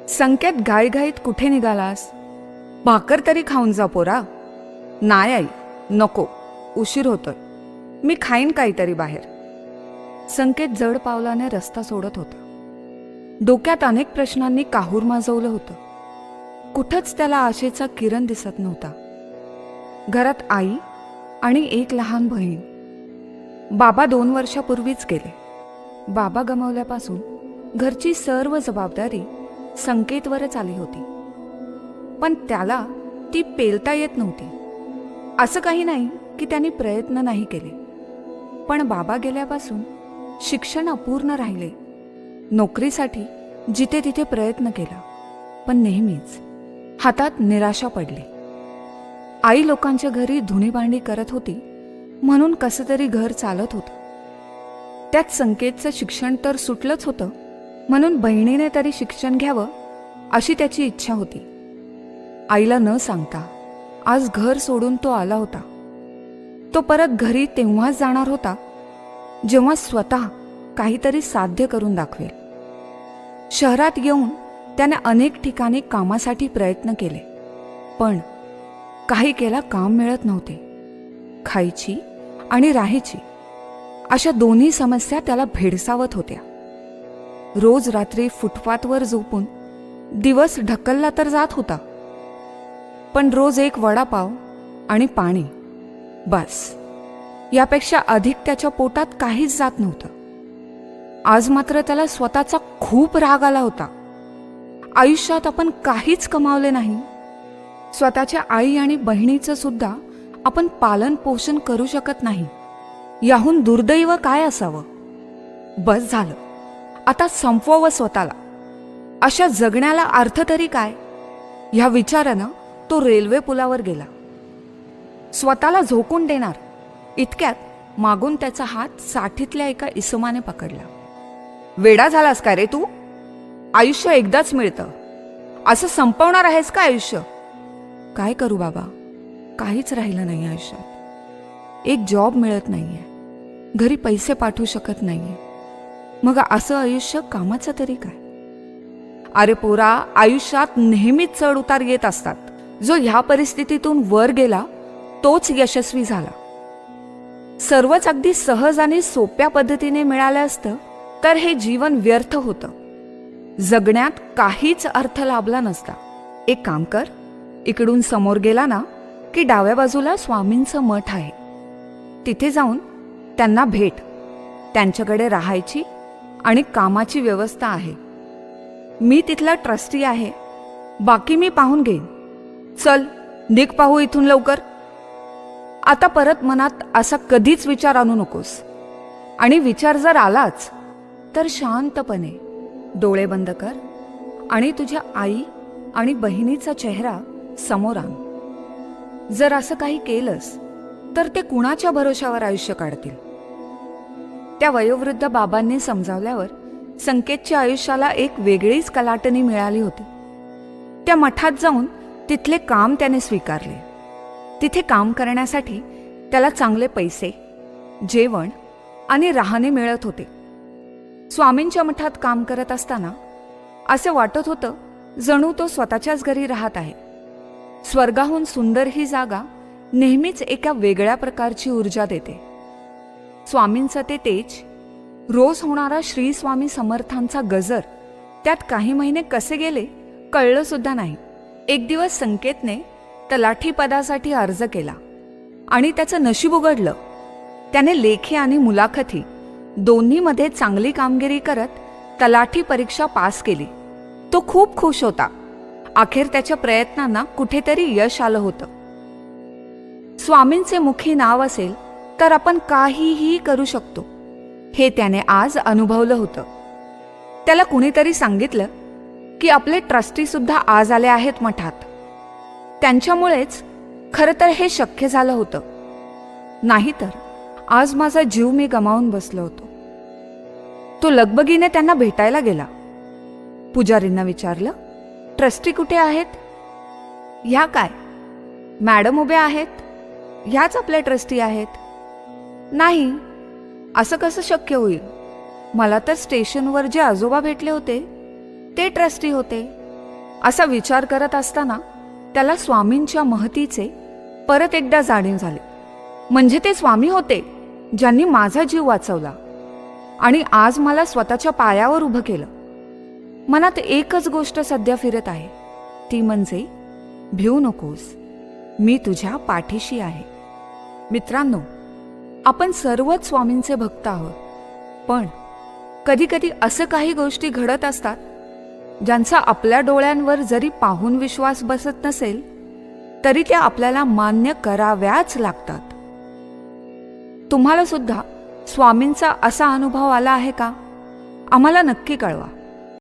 संकेत घाईघाईत कुठे निघालास? भाकर तरी खाऊन जा पोरा. नाही आई, नको, उशीर होतोय. मी खाईन काहीतरी बाहेर. संकेत जड पावलाने रस्ता सोडत होता. डोक्यात अनेक प्रश्नांनी काहूर माजवलं होतं. कुठंच त्याला आशेचा किरण दिसत नव्हता. घरात आई आणि एक लहान बहीण. बाबा 2 वर्षापूर्वीच गेले. बाबा गमावल्यापासून घरची सर्व जबाबदारी संकेतवरच आली होती. पण त्याला ती पेलता येत नव्हती. असं काही नाही की त्यांनी प्रयत्न नाही केले, पण बाबा गेल्यापासून शिक्षण अपूर्ण राहिले. नोकरीसाठी जिथे तिथे प्रयत्न केला, पण नेहमीच हातात निराशा पडली. आई लोकांच्या घरी धुणी भांडी करत होती म्हणून कसं तरी घर चालत होतं. त्यात संकेतचं शिक्षण तर सुटलंच होतं, म्हणून बहिणीने तरी शिक्षण घ्यावं अशी त्याची इच्छा होती. आईला न सांगता आज घर सोडून तो आला होता. तो परत घरी तेव्हाच जाणार होता जेव्हा स्वतः काहीतरी साध्य करून दाखवेल. शहरात येऊन त्याने अनेक ठिकाणी कामासाठी प्रयत्न केले, पण काही केला काम मिळत नव्हते. खायची आणि राहायची अशा दोन्ही समस्या त्याला भेडसावत होत्या. रोज रात्री फुटपाथवर झोपून दिवस ढकलला तर जात होता, पण रोज एक वडापाव आणि पाणी, बस, यापेक्षा अधिक त्याच्या पोटात काहीच जात नव्हतं. आज मात्र त्याला स्वतःचा खूप राग आला होता. आयुष्यात आपण काहीच कमावले नाही. स्वतःच्या आई आणि बहिणीचं सुद्धा आपण पालन पोषण करू शकत नाही. याहून दुर्दैव काय असावं? बस झालं, आता संपवावं स्वतःला. अशा जगण्याला अर्थ तरी काय? ह्या विचारानं तो रेल्वे पुलावर गेला. स्वतःला झोकून देणार इतक्यात मागून त्याचा हात साठीतल्या एका इसमाने पकडला. वेडा झालास का रे तू? आयुष्य एकदाच मिळतं, असं संपवणार आहेस का आयुष्य? काय करू बाबा, काहीच राहिलं नाही आयुष्यात. एक जॉब मिळत नाहीये, घरी पैसे पाठवू शकत नाहीये. मग असं आयुष्य कामाचं तरी काय? अरे पोरा, आयुष्यात नेहमीच चढ उतार येत असतात. जो ह्या परिस्थितीतून वर गेला तोच यशस्वी झाला. सर्वच अगदी सहज आणि सोप्या पद्धतीने मिळालं असतं तर हे जीवन व्यर्थ होतं. जगण्यात काहीच अर्थ लाभला नसता. एक काम कर, इकडून समोर गेला ना की डाव्या बाजूला स्वामींचं मठ आहे. तिथे जाऊन त्यांना भेट. त्यांच्याकडे राहायची आणि कामाची व्यवस्था आहे. मी तिथला ट्रस्टी आहे, बाकी मी पाहून घेईन. चल निघ, पाहू इथून लवकर. आता परत मनात असा कधीच विचार आणू नकोस, आणि विचार जर आलाच तर शांतपणे डोळे बंद कर आणि तुझ्या आई आणि बहिणीचा चेहरा समोर आण. जर असं काही केलंस तर ते कुणाच्या भरोशावर आयुष्य काढतील? त्या वयोवृद्ध बाबांनी समजावल्यावर संकेतच्या आयुष्याला एक वेगळीच कलाटणी मिळाली होती. त्या मठात जाऊन तिथले काम त्याने स्वीकारले. तिथे काम करण्यासाठी त्याला चांगले पैसे, जेवण आणि राहणे मिळत होते. स्वामींच्या मठात काम करत असताना असे वाटत होतं जणू तो स्वतःच्याच घरी राहत आहे. स्वर्गाहून सुंदर ही जागा नेहमीच एका वेगळ्या प्रकारची ऊर्जा देते. स्वामींचं ते तेज, रोज होणारा श्री स्वामी समर्थांचा गजर, त्यात काही महिने कसे गेले कळलं सुद्धा नाही. एक दिवस संकेतने तलाठी पदासाठी अर्ज केला आणि त्याचं नशीब उघडलं. त्याने लेखी आणि मुलाखती दोन्हीमध्ये चांगली कामगिरी करत तलाठी परीक्षा पास केली. तो खूप खुश होता. अखेर त्याच्या प्रयत्नांना कुठेतरी यश आलं होतं. स्वामींचे मुखी नाव असेल तर आपण काहीही करू शकतो, हे त्याने आज अनुभवलं होतं. त्याला कुणीतरी सांगितलं की आपले ट्रस्टी सुद्धा आज आले आहेत मठात. त्यांच्यामुळेच खरं तर हे शक्य झालं होतं. नाहीतर आज माझा जीव मी गमावून बसलो होतो. तो लगबगीने त्यांना भेटायला गेला. पुजारींना विचारलं, ट्रस्टी कुठे आहेत? ह्या काय, मॅडम उभ्या आहेत, ह्याच आपल्या ट्रस्टी आहेत. नाही, असं कसं शक्य होईल? मला तर स्टेशनवर जे आजोबा भेटले होते ते ट्रस्टी होते. असा विचार करत असताना त्याला स्वामींच्या महतीचे परत एकदा जाणीव झाले. म्हणजे ते स्वामी होते ज्यांनी माझा जीव वाचवला आणि आज मला स्वतःच्या पायावर उभं केलं. मनात एकच गोष्ट सध्या फिरत आहे, ती म्हणजे भिवू नकोस, मी तुझ्या पाठीशी आहे. मित्रांनो, आपण सर्वच स्वामींचे भक्त आहोत, पण कधी कधी असं काही गोष्टी घडत असतात ज्यांचा आपल्या डोळ्यांवर जरी पाहून विश्वास बसत नसेल तरी त्या आपल्याला मान्य कराव्याच लागतात. तुम्हाला सुद्धा स्वामींचा असा अनुभव आला आहे का? आम्हाला नक्की कळवा.